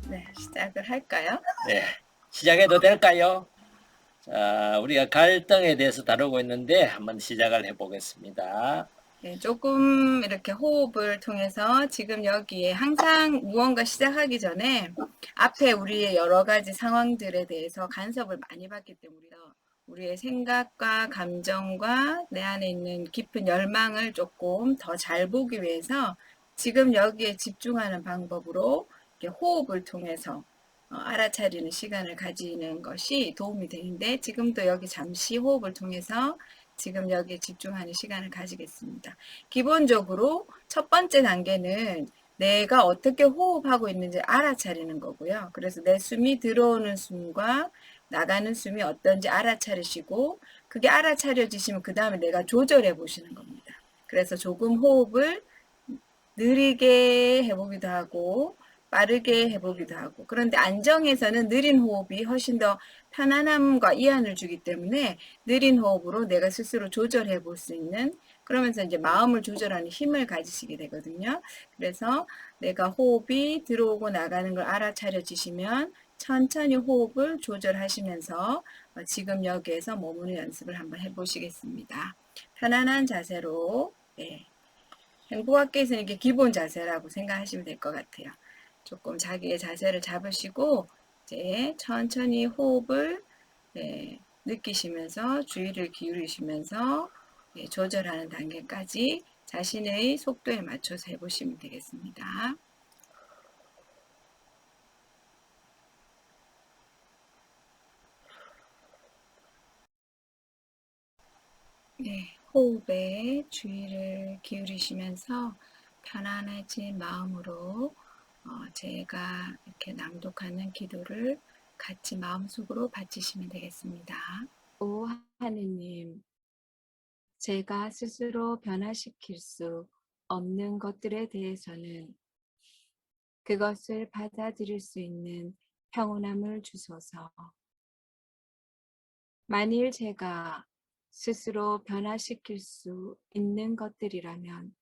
네, 시작을 할까요? 네, 시작해도 될까요? 자, 우리가 갈등에 대해서 다루고 있는데 한번 시작을 해보겠습니다. 네, 조금 이렇게 호흡을 통해서 지금 여기에 항상 무언가 시작하기 전에 앞에 우리의 여러 가지 상황들에 대해서 간섭을 많이 받기 때문에 우리의 생각과 감정과 내 안에 있는 깊은 열망을 조금 더 잘 보기 위해서 지금 여기에 집중하는 방법으로 이렇게 호흡을 통해서 알아차리는 시간을 가지는 것이 도움이 되는데 지금도 여기 잠시 호흡을 통해서 지금 여기에 집중하는 시간을 가지겠습니다. 기본적으로 첫 번째 단계는 내가 어떻게 호흡하고 있는지 알아차리는 거고요. 그래서 내 숨이 들어오는 숨과 나가는 숨이 어떤지 알아차리시고 그게 알아차려지시면 그 다음에 내가 조절해 보시는 겁니다. 그래서 조금 호흡을 느리게 해보기도 하고 빠르게 해보기도 하고 그런데 안정에서는 느린 호흡이 훨씬 더 편안함과 이완을 주기 때문에 느린 호흡으로 내가 스스로 조절해 볼 수 있는 그러면서 이제 마음을 조절하는 힘을 가지시게 되거든요. 그래서 내가 호흡이 들어오고 나가는 걸 알아차려지시면 천천히 호흡을 조절하시면서 지금 여기에서 머무는 연습을 한번 해보시겠습니다. 편안한 자세로 네. 행복학계에서는 이게 기본 자세라고 생각하시면 될 것 같아요. 조금 자기의 자세를 잡으시고 이제 천천히 호흡을 느끼시면서 주의를 기울이시면서 조절하는 단계까지 자신의 속도에 맞춰서 해보시면 되겠습니다. 네, 호흡에 주의를 기울이시면서 편안해진 마음으로 제가 이렇게 낭독하는 기도를 같이 마음속으로 바치시면 되겠습니다. 오 하느님, 제가 스스로 변화시킬 수 없는 것들에 대해서는 그것을 받아들일 수 있는 평온함을 주소서. 만일 제가 스스로 변화시킬 수 있는 것들이라면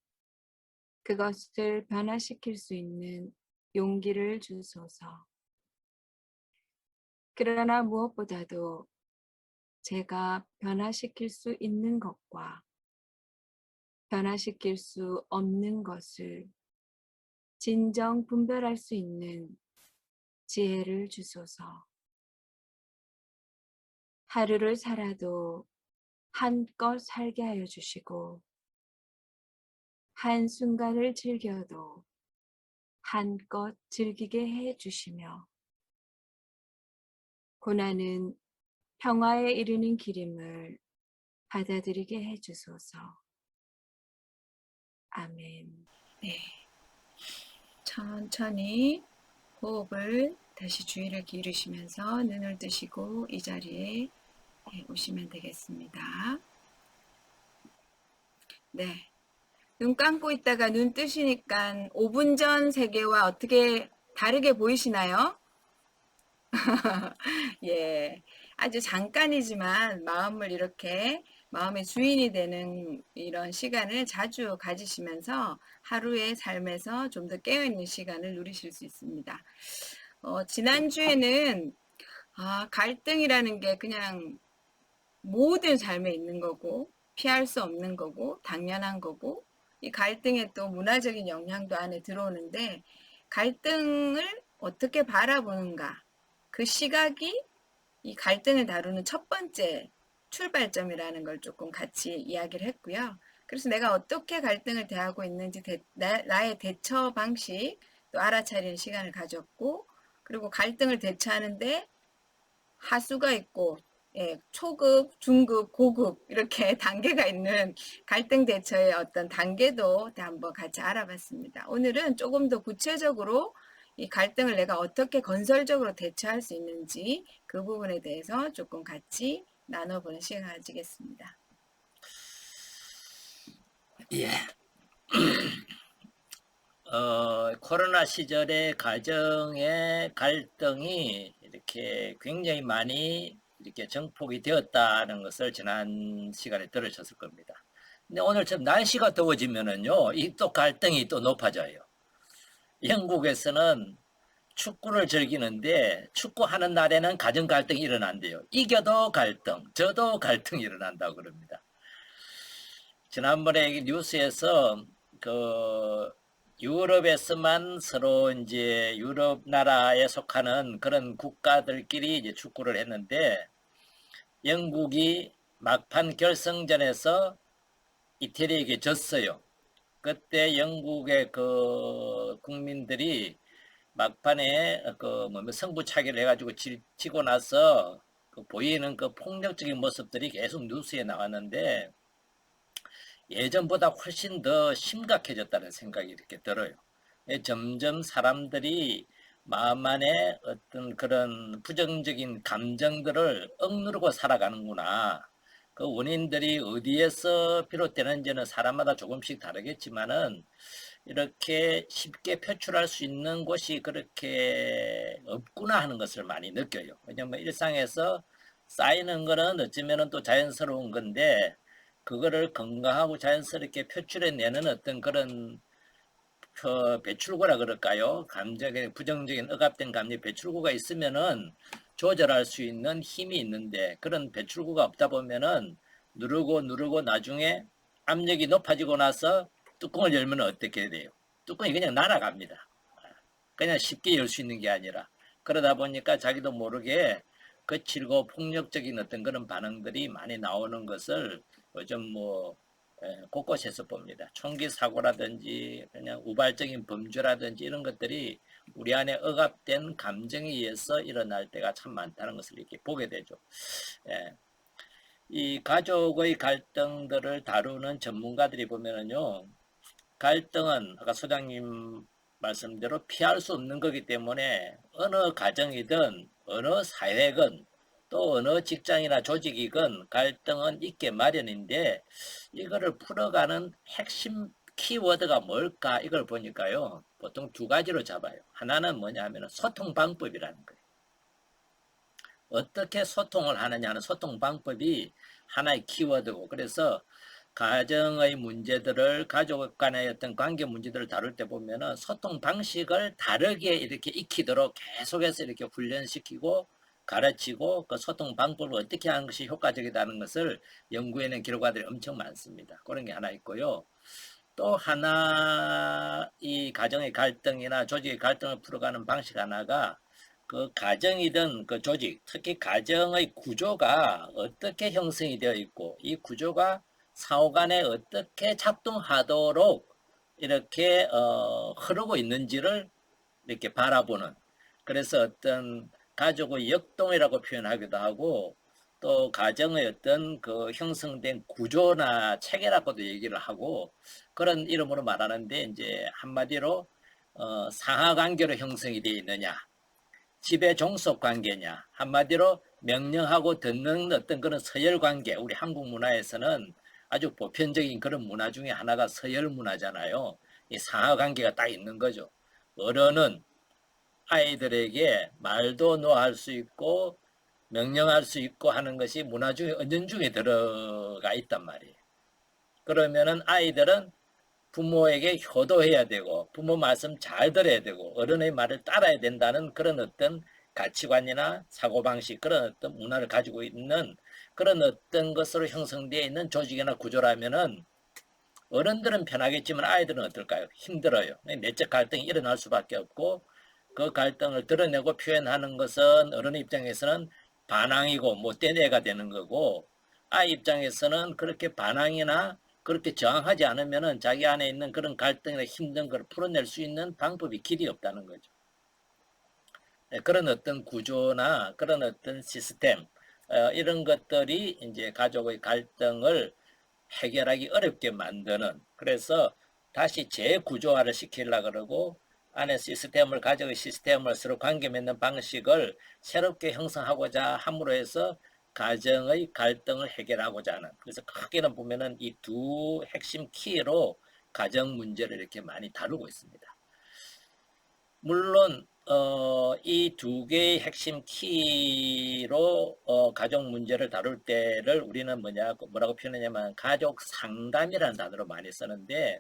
그것을 변화시킬 수 있는 용기를 주소서. 그러나 무엇보다도 제가 변화시킬 수 있는 것과 변화시킬 수 없는 것을 진정 분별할 수 있는 지혜를 주소서. 하루를 살아도 한껏 살게 하여 주시고 한순간을 즐겨도 한껏 즐기게 해 주시며 고난은 평화에 이르는 길임을 받아들이게 해 주소서. 아멘. 네. 천천히 호흡을 다시 주의를 기울이시면서 눈을 뜨시고 이 자리에 오시면 되겠습니다. 네. 눈 감고 있다가 눈 뜨시니까 5분 전 세계와 어떻게 다르게 보이시나요? 예. 아주 잠깐이지만 마음을 이렇게 마음의 주인이 되는 이런 시간을 자주 가지시면서 하루의 삶에서 좀 더 깨어있는 시간을 누리실 수 있습니다. 지난주에는 갈등이라는 게 그냥 모든 삶에 있는 거고 피할 수 없는 거고 당연한 거고 이 갈등에 또 문화적인 영향도 안에 들어오는데 갈등을 어떻게 바라보는가 그 시각이 이 갈등을 다루는 첫 번째 출발점이라는 걸 조금 같이 이야기를 했고요. 그래서 내가 어떻게 갈등을 대하고 있는지 나의 대처 방식 또 알아차리는 시간을 가졌고 그리고 갈등을 대처하는데 하수가 있고 초급, 중급, 고급 이렇게 단계가 있는 갈등 대처의 어떤 단계도 한번 같이 알아봤습니다. 오늘은 조금 더 구체적으로 이 갈등을 내가 어떻게 건설적으로 대처할 수 있는지 그 부분에 대해서 조금 같이 나눠보는 시간을 가지겠습니다. 예. 코로나 시절의 가정의 갈등이 이렇게 굉장히 많이 이렇게 정폭이 되었다는 것을 지난 시간에 들으셨을 겁니다. 근데 오늘처럼 날씨가 더워지면은요, 이 또 갈등이 또 높아져요. 영국에서는 축구를 즐기는데 축구하는 날에는 가정 갈등이 일어난대요. 이겨도 갈등, 져도 갈등이 일어난다고 그럽니다. 지난번에 뉴스에서 그 유럽에서만 서로 이제 유럽 나라에 속하는 그런 국가들끼리 이제 축구를 했는데 영국이 막판 결승전에서 이태리에게 졌어요. 그때 영국의 그 국민들이 막판에 그 승부차기를 해가지고 치고 나서 그 보이는 그 폭력적인 모습들이 계속 뉴스에 나왔는데 예전보다 훨씬 더 심각해졌다는 생각이 이렇게 들어요. 점점 사람들이 마음 안에 어떤 그런 부정적인 감정들을 억누르고 살아가는구나. 그 원인들이 어디에서 비롯되는지는 사람마다 조금씩 다르겠지만은 이렇게 쉽게 표출할 수 있는 곳이 그렇게 없구나 하는 것을 많이 느껴요. 왜냐면 일상에서 쌓이는 거는 어쩌면은 또 자연스러운 건데 그거를 건강하고 자연스럽게 표출해내는 어떤 그런 배출구라 그럴까요? 감정의 부정적인 억압된 감정 배출구가 있으면은 조절할 수 있는 힘이 있는데 그런 배출구가 없다 보면은 누르고 나중에 압력이 높아지고 나서 뚜껑을 열면 어떻게 돼요? 뚜껑이 그냥 날아갑니다. 그냥 쉽게 열 수 있는 게 아니라 그러다 보니까 자기도 모르게 거칠고 폭력적인 어떤 그런 반응들이 많이 나오는 것을 요즘 뭐 곳곳에서 봅니다. 총기 사고라든지 그냥 우발적인 범죄라든지 이런 것들이 우리 안에 억압된 감정에 의해서 일어날 때가 참 많다는 것을 이렇게 보게 되죠. 예. 이 가족의 갈등들을 다루는 전문가들이 보면은요, 갈등은 아까 소장님 말씀대로 피할 수 없는 거기 때문에 어느 가정이든 어느 사회건 또 어느 직장이나 조직이건 갈등은 있게 마련인데 이거를 풀어가는 핵심 키워드가 뭘까 이걸 보니까요 보통 두 가지로 잡아요. 하나는 뭐냐 하면 소통 방법이라는 거예요. 어떻게 소통을 하느냐 하는 소통 방법이 하나의 키워드고 그래서 가정의 문제들을 가족 간의 어떤 관계 문제들을 다룰 때 보면은 소통 방식을 다르게 이렇게 익히도록 계속해서 이렇게 훈련시키고 가르치고 그 소통 방법을 어떻게 하는 것이 효과적이다는 것을 연구해낸 결과들이 엄청 많습니다. 그런 게 하나 있고요. 또 하나 이 가정의 갈등이나 조직의 갈등을 풀어가는 방식 하나가 그 가정이든 그 조직, 특히 가정의 구조가 어떻게 형성이 되어 있고 이 구조가 상호 간에 어떻게 작동하도록 이렇게 흐르고 있는지를 이렇게 바라보는 그래서 어떤 가족의 역동이라고 표현하기도 하고 또 가정의 어떤 그 형성된 구조나 체계라고도 얘기를 하고 그런 이름으로 말하는데 이제 한마디로 상하 관계로 형성이 되어 있느냐 지배 종속 관계냐 한마디로 명령하고 듣는 어떤 그런 서열 관계 우리 한국 문화에서는 아주 보편적인 그런 문화 중에 하나가 서열 문화잖아요. 이 상하 관계가 딱 있는 거죠. 어른은 아이들에게 말도 놓을 수 있고 명령할 수 있고 하는 것이 문화 중에 은연중에 들어가 있단 말이에요. 그러면은 아이들은 부모에게 효도해야 되고 부모 말씀 잘 들어야 되고 어른의 말을 따라야 된다는 그런 어떤 가치관이나 사고방식 그런 어떤 문화를 가지고 있는 그런 어떤 것으로 형성되어 있는 조직이나 구조라면은 어른들은 편하겠지만 아이들은 어떨까요? 힘들어요. 내적 갈등이 일어날 수밖에 없고 그 갈등을 드러내고 표현하는 것은 어른의 입장에서는 반항이고 못된 애가 되는 거고 아이 입장에서는 그렇게 반항이나 그렇게 저항하지 않으면은 자기 안에 있는 그런 갈등이나 힘든 걸 풀어낼 수 있는 방법이 길이 없다는 거죠. 그런 어떤 구조나 그런 어떤 시스템 이런 것들이 이제 가족의 갈등을 해결하기 어렵게 만드는 그래서 다시 재구조화를 시키려고 그러고 안에 시스템을 가족의 시스템을 서로 관계 맺는 방식을 새롭게 형성하고자 함으로 해서 가정의 갈등을 해결하고자 하는 그래서 크게는 보면은 이 두 핵심 키로 가정 문제를 이렇게 많이 다루고 있습니다. 물론 이 두 개의 핵심 키로 가족 문제를 다룰 때를 우리는 뭐라고 표현하냐면 가족 상담이라는 단어로 많이 쓰는데,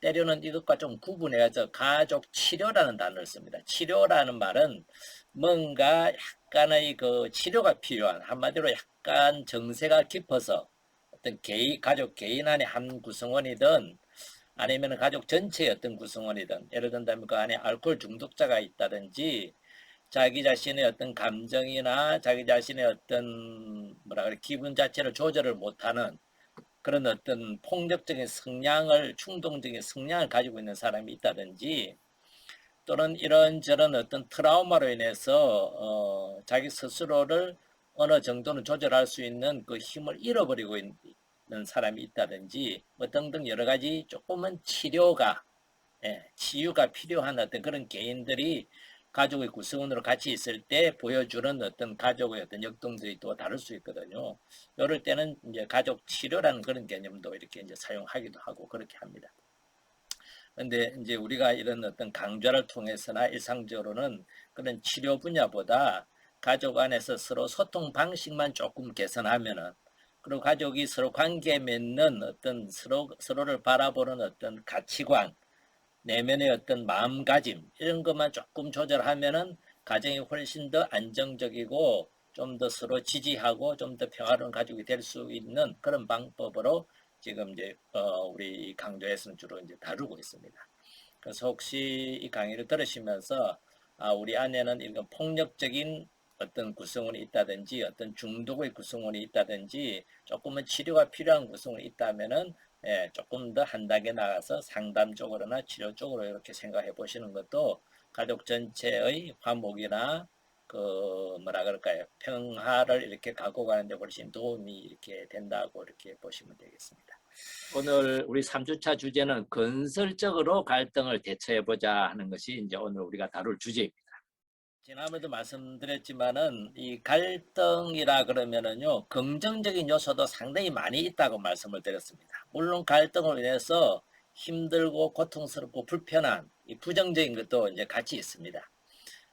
때로는 이것과 좀 구분해서 가족 치료라는 단어를 씁니다. 치료라는 말은 뭔가 약간의 그 치료가 필요한, 한마디로 약간 정세가 깊어서 어떤 가족 개인 안에 한 구성원이든 아니면 가족 전체의 어떤 구성원이든, 예를 든다면 그 안에 알코올 중독자가 있다든지 자기 자신의 어떤 감정이나 자기 자신의 어떤 뭐라 그래 기분 자체를 조절을 못하는 그런 어떤 폭력적인 성향을, 충동적인 성향을 가지고 있는 사람이 있다든지, 또는 이런저런 어떤 트라우마로 인해서 자기 스스로를 어느 정도는 조절할 수 있는 그 힘을 잃어버리고 있는 사람이 있다든지, 뭐 등등 여러 가지 조금은 치료가, 치유가 필요한 어떤 그런 개인들이 가족의 구성원으로 같이 있을 때 보여주는 어떤 가족의 어떤 역동들이 또 다를 수 있거든요. 이럴 때는 이제 가족 치료라는 그런 개념도 이렇게 이제 사용하기도 하고 그렇게 합니다. 근데 이제 우리가 이런 어떤 강좌를 통해서나 일상적으로는 그런 치료 분야보다 가족 안에서 서로 소통 방식만 조금 개선하면은, 그리고 가족이 서로 관계 맺는 어떤 서로를 바라보는 어떤 가치관, 내면의 어떤 마음가짐, 이런 것만 조금 조절하면은 가정이 훨씬 더 안정적이고 좀 더 서로 지지하고 좀 더 평화로운 가족이 될 수 있는 그런 방법으로 지금 이제 우리 강좌에서는 주로 이제 다루고 있습니다. 그래서 혹시 이 강의를 들으시면서 우리 안에는 이런 폭력적인 어떤 구성원이 있다든지 어떤 중독의 구성원이 있다든지 조금은 치료가 필요한 구성원이 있다면은, 조금 더 한 단계 나가서 상담 쪽으로나 치료 쪽으로 이렇게 생각해 보시는 것도 가족 전체의 화목이나 그 뭐라 그럴까요, 평화를 이렇게 갖고 가는데 훨씬 도움이 이렇게 된다고 이렇게 보시면 되겠습니다. 오늘 우리 3주차 주제는 건설적으로 갈등을 대처해보자 하는 것이 이제 오늘 우리가 다룰 주제입니다. 지난번에도 말씀드렸지만은 이 갈등이라 그러면은요, 긍정적인 요소도 상당히 많이 있다고 말씀을 드렸습니다. 물론 갈등으로 인해서 힘들고 고통스럽고 불편한 이 부정적인 것도 이제 같이 있습니다.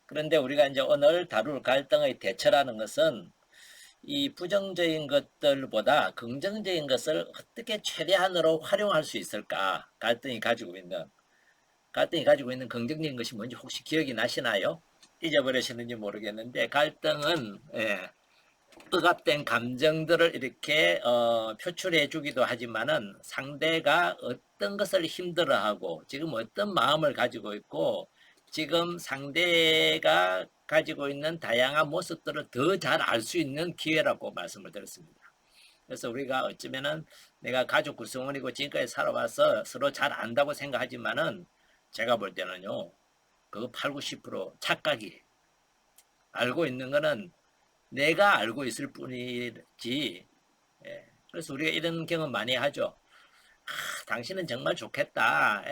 그런데 우리가 이제 오늘 다룰 갈등의 대처라는 것은 이 부정적인 것들보다 긍정적인 것을 어떻게 최대한으로 활용할 수 있을까? 갈등이 가지고 있는 긍정적인 것이 뭔지 혹시 기억이 나시나요? 잊어버리시는지 모르겠는데, 갈등은 억압된 감정들을 이렇게 표출해 주기도 하지만은, 상대가 어떤 것을 힘들어하고 지금 어떤 마음을 가지고 있고 지금 상대가 가지고 있는 다양한 모습들을 더 잘 알 수 있는 기회라고 말씀을 드렸습니다. 그래서 우리가 어쩌면은 내가 가족 구성원이고 지금까지 살아와서 서로 잘 안다고 생각하지만은, 제가 볼 때는요, 그거 8, 90% 착각이에요. 알고 있는 거는 내가 알고 있을 뿐이지. 그래서 우리가 이런 경험 많이 하죠. 당신은 정말 좋겠다.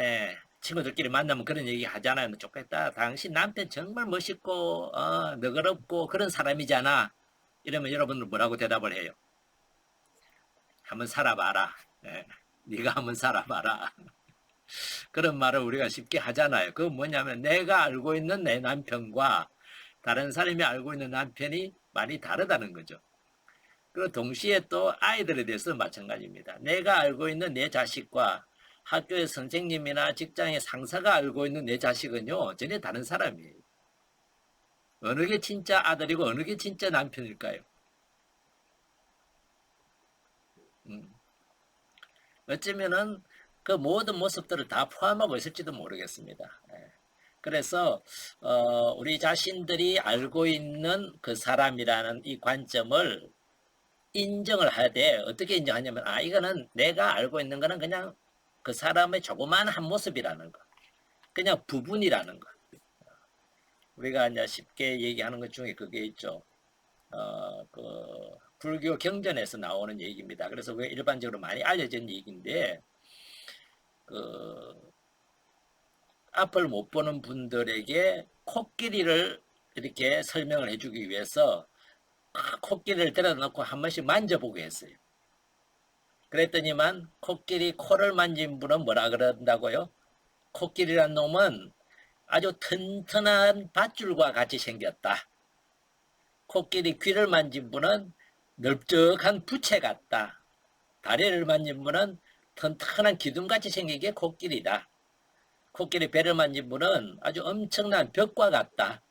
친구들끼리 만나면 그런 얘기 하잖아요. 좋겠다. 당신 남편 정말 멋있고 너그럽고 그런 사람이잖아. 이러면 여러분들 뭐라고 대답을 해요? 한번 살아봐라. 네가 한번 살아봐라. 그런 말을 우리가 쉽게 하잖아요. 그건 뭐냐면 내가 알고 있는 내 남편과 다른 사람이 알고 있는 남편이 많이 다르다는 거죠. 그리고 동시에 또 아이들에 대해서 마찬가지입니다. 내가 알고 있는 내 자식과 학교의 선생님이나 직장의 상사가 알고 있는 내 자식은요, 전혀 다른 사람이에요. 어느 게 진짜 아들이고 어느 게 진짜 남편일까요? 어쩌면은 그 모든 모습들을 다 포함하고 있을지도 모르겠습니다. 그래서 우리 자신들이 알고 있는 그 사람이라는 이 관점을 인정을 하되, 어떻게 인정하냐면 이거는 내가 알고 있는 거는 그냥 그 사람의 조그마한 한 모습이라는 거, 그냥 부분이라는 거. 우리가 이제 쉽게 얘기하는 것 중에 그게 있죠. 그 불교 경전에서 나오는 얘기입니다. 그래서 왜 일반적으로 많이 알려진 얘기인데, 그 앞을 못 보는 분들에게 코끼리를 이렇게 설명을 해주기 위해서 코끼리를 데려다 놓고 한 번씩 만져보게 했어요. 그랬더니만 코끼리 코를 만진 분은 뭐라 그런다고요? 코끼리란 놈은 아주 튼튼한 밧줄과 같이 생겼다. 코끼리 귀를 만진 분은 넓적한 부채 같다. 다리를 만진 분은 튼튼한 기둥같이 생긴 게 코끼리다. 코끼리 배를 만진 분은 아주 엄청난 벽과 같다.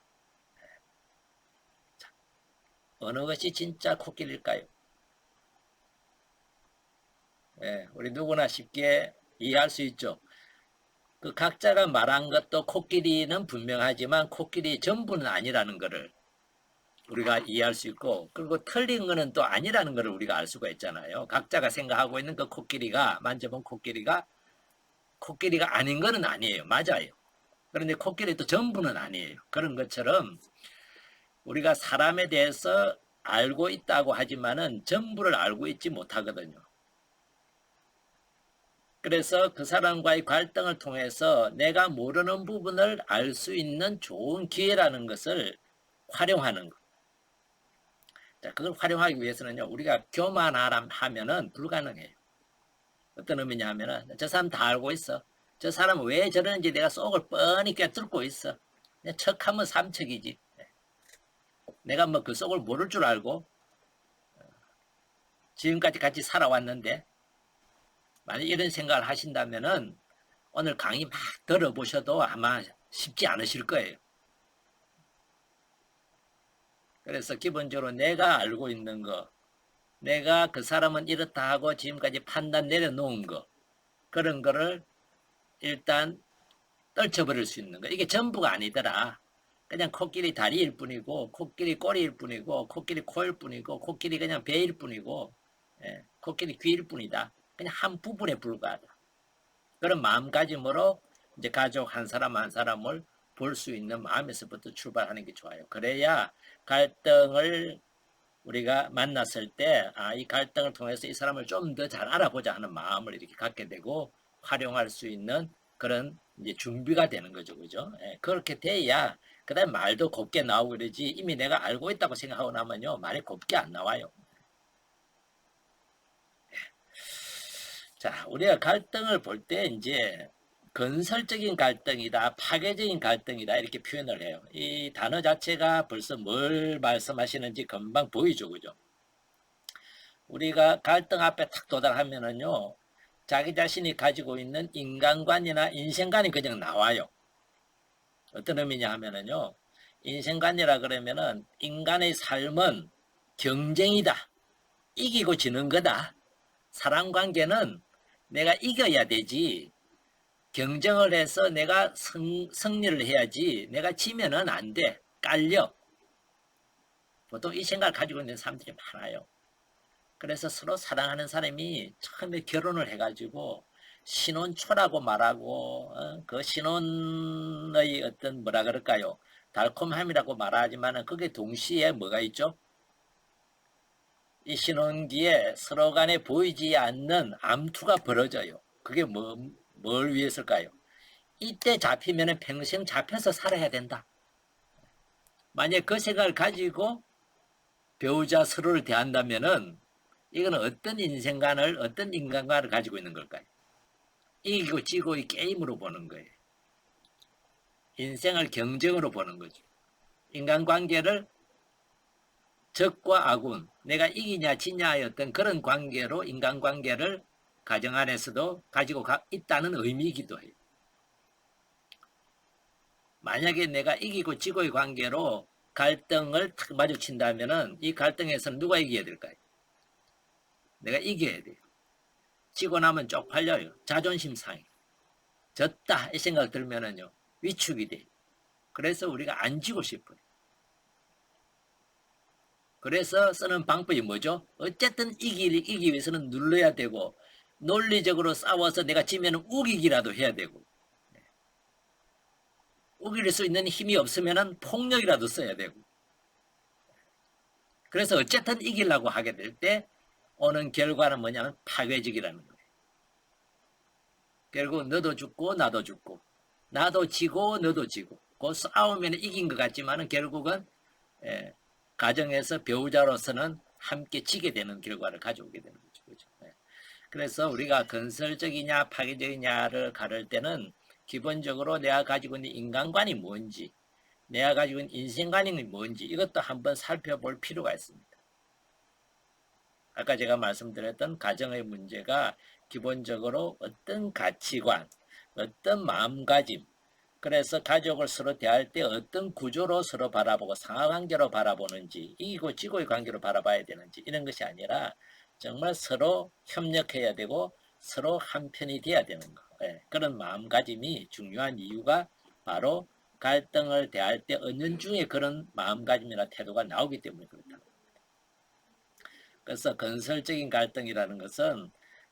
어느 것이 진짜 코끼리일까요? 예, 우리 누구나 쉽게 이해할 수 있죠. 그 각자가 말한 것도 코끼리는 분명하지만 코끼리 전부는 아니라는 것을 우리가 이해할 수 있고, 그리고 틀린 거는 또 아니라는 것을 우리가 알 수가 있잖아요. 각자가 생각하고 있는 그 코끼리가, 만져본 코끼리가 아닌 거는 아니에요. 맞아요. 그런데 코끼리도 전부는 아니에요. 그런 것처럼 우리가 사람에 대해서 알고 있다고 하지만은 전부를 알고 있지 못하거든요. 그래서 그 사람과의 갈등을 통해서 내가 모르는 부분을 알 수 있는 좋은 기회라는 것을 활용하는 것. 자, 그걸 활용하기 위해서는요, 우리가 교만하면은 불가능해요. 어떤 의미냐 하면은, 저 사람 다 알고 있어. 저 사람은 왜 저러는지 내가 속을 뻔히 꿰뚫고 있어. 그냥 척하면 삼척이지. 내가 뭐 그 속을 모를 줄 알고, 지금까지 같이 살아왔는데, 만약 이런 생각을 하신다면은, 오늘 강의 막 들어보셔도 아마 쉽지 않으실 거예요. 그래서 기본적으로 내가 알고 있는 거, 내가 그 사람은 이렇다 하고 지금까지 판단 내려놓은 거, 그런 거를 일단 떨쳐버릴 수 있는 거. 이게 전부가 아니더라. 그냥 코끼리 다리일 뿐이고, 코끼리 꼬리일 뿐이고, 코끼리 코일 뿐이고, 코끼리 그냥 배일 뿐이고, 예, 코끼리 귀일 뿐이다. 그냥 한 부분에 불과하다. 그런 마음가짐으로 이제 가족 한 사람 한 사람을 볼 수 있는 마음에서부터 출발하는 게 좋아요. 그래야 갈등을 우리가 만났을 때, 이 갈등을 통해서 이 사람을 좀 더 잘 알아보자 하는 마음을 이렇게 갖게 되고 활용할 수 있는 그런 이제 준비가 되는 거죠. 그죠? 예, 그렇게 돼야 그 다음에 말도 곱게 나오고 그러지, 이미 내가 알고 있다고 생각하고 나면요, 말이 곱게 안 나와요. 자, 우리가 갈등을 볼 때 이제 건설적인 갈등이다, 파괴적인 갈등이다 이렇게 표현을 해요. 이 단어 자체가 벌써 뭘 말씀하시는지 금방 보이죠. 그죠? 우리가 갈등 앞에 탁 도달하면은요, 자기 자신이 가지고 있는 인간관이나 인생관이 그냥 나와요. 어떤 의미냐 하면은요, 인생관이라 그러면은 인간의 삶은 경쟁이다. 이기고 지는 거다. 사람관계는 내가 이겨야 되지. 경쟁을 해서 내가 승리를 해야지. 내가 지면은 안 돼. 깔려. 보통 이 생각을 가지고 있는 사람들이 많아요. 그래서 서로 사랑하는 사람이 처음에 결혼을 해가지고 신혼초라고 말하고, 그 신혼의 어떤 뭐라 그럴까요? 달콤함이라고 말하지만은 그게 동시에 뭐가 있죠? 이 신혼기에 서로 간에 보이지 않는 암투가 벌어져요. 그게 뭘 위해서일까요? 이때 잡히면 평생 잡혀서 살아야 된다. 만약 그 생각을 가지고 배우자 서로를 대한다면은 이거는 어떤 인생관을, 어떤 인간관을 가지고 있는 걸까요? 이기고 지고의 게임으로 보는 거예요. 인생을 경쟁으로 보는 거죠. 인간관계를 적과 아군, 내가 이기냐 지냐의 어떤 그런 관계로 인간관계를 가정 안에서도 가지고 있다는 의미이기도 해요. 만약에 내가 이기고 지고의 관계로 갈등을 탁 마주친다면은 이 갈등에서는 누가 이겨야 될까요? 내가 이겨야 돼요. 지고 나면 쪽팔려요. 자존심 상해. 졌다 이 생각 들면은요, 위축이 돼요. 그래서 우리가 안 지고 싶어요. 그래서 쓰는 방법이 뭐죠? 어쨌든 이기기 위해서는 눌러야 되고, 논리적으로 싸워서 내가 지면 우기기라도 해야 되고, 우길 수 있는 힘이 없으면 폭력이라도 써야 되고. 그래서 어쨌든 이기려고 하게 될 때 오는 결과는 뭐냐면 파괴적이라는 거예요. 결국 너도 죽고 나도 죽고, 나도 지고 너도 지고, 그 싸우면 이긴 것 같지만 결국은 가정에서 배우자로서는 함께 지게 되는 결과를 가져오게 되는 거죠. 그렇죠? 그래서 우리가 건설적이냐 파괴적이냐를 가를 때는 기본적으로 내가 가지고 있는 인간관이 뭔지, 내가 가지고 있는 인생관이 뭔지 이것도 한번 살펴볼 필요가 있습니다. 아까 제가 말씀드렸던 가정의 문제가 기본적으로 어떤 가치관, 어떤 마음가짐, 그래서 가족을 서로 대할 때 어떤 구조로 서로 바라보고 상하관계로 바라보는지, 이기고 지고의 관계로 바라봐야 되는지 이런 것이 아니라 정말 서로 협력해야 되고 서로 한편이 돼야 되는 거. 예, 그런 마음가짐이 중요한 이유가 바로 갈등을 대할 때 은연중에 그런 마음가짐이나 태도가 나오기 때문에 그렇다. 그래서 건설적인 갈등이라는 것은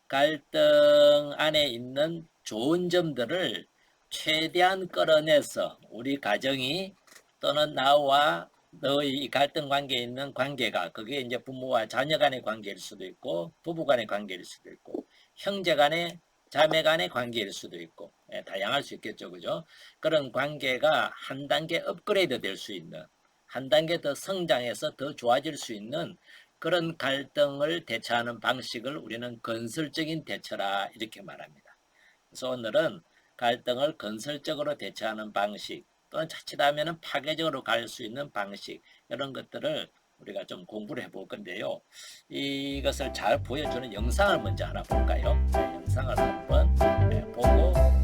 갈등 안에 있는 좋은 점들을 최대한 끌어내서 우리 가정이 또는 나와 너의 이 갈등 관계에 있는 관계가 그게 이제 부모와 자녀 간의 관계일 수도 있고 부부 간의 관계일 수도 있고 형제 간의 자매 간의 관계일 수도 있고 다양할 수 있겠죠. 그죠? 그런 관계가 한 단계 업그레이드 될 수 있는 한 단계 더 성장해서 더 좋아질 수 있는 그런 갈등을 대처하는 방식을 우리는 건설적인 대처라 이렇게 말합니다. 그래서 오늘은 갈등을 건설적으로 대처하는 방식 또는 자칫하면 파괴적으로 갈 수 있는 방식 이런 것들을 우리가 좀 공부를 해볼 건데요. 이것을 잘 보여주는 영상을 먼저 하나 볼까요? 영상을 한번 보고